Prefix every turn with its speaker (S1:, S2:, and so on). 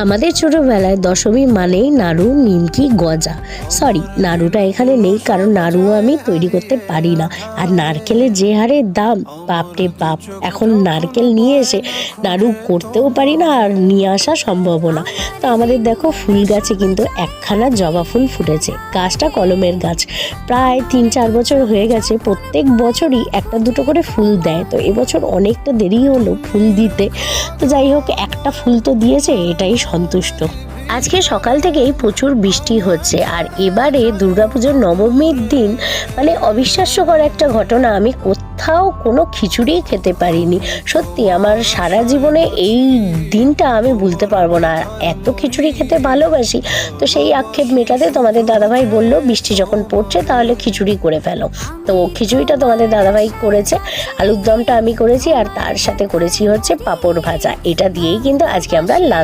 S1: আমাদের ছোটবেলায় দশমী মানেই নাড়ু, নিমকি, গজা। সরি, নাড়ুটা এখানে নেই কারণ নাড়ু আমি তৈরি করতে পারি না। আর নারকেলের যে হারে দাম, বাপরে বাপ! এখন নারকেল নিয়ে এসে নাড়ু করতেও পারি না আর নিয়ে আসা সম্ভবও না। তো আমাদের দেখো ফুল গাছে কিন্তু একখানা জবা ফুল ফুটেছে। গাছটা কলমের গাছ, প্রায় 3-4 বছর হয়ে গেছে। প্রত্যেক বছরই একটা দুটো করে ফুল দেয়, তো এবছর অনেকটা দেরি হলো ফুল দিতে। তো যাই হোক, একটা ফুল তো দিয়েছে, এটাই সন্তুষ্ট। আজকে সকাল থেকেই প্রচুর বৃষ্টি হচ্ছে আর এবারে দুর্গাপুজোর নবমীর দিন মানে অবিশ্বাস্যকর একটা ঘটনা, আমি কোথাও কোনো খিচুড়ি খেতে পারিনি। সত্যি আমার সারা জীবনে এই দিনটা আমি ভুলতে পারবো না। এত খিচুড়ি খেতে ভালোবাসি, তো সেই আক্ষেপ মেটাতে তোমাদের দাদাভাই বলল বৃষ্টি যখন পড়ছে তাহলে খিচুড়ি করে ফেলো। তো খিচুড়িটা তোমাদের দাদাভাই করেছে, আলুর দমটা আমি করেছি আর তার সাথে করেছি হচ্ছে পাঁপড় ভাজা। এটা দিয়েই কিন্তু আজকে আমরা লাঞ্চ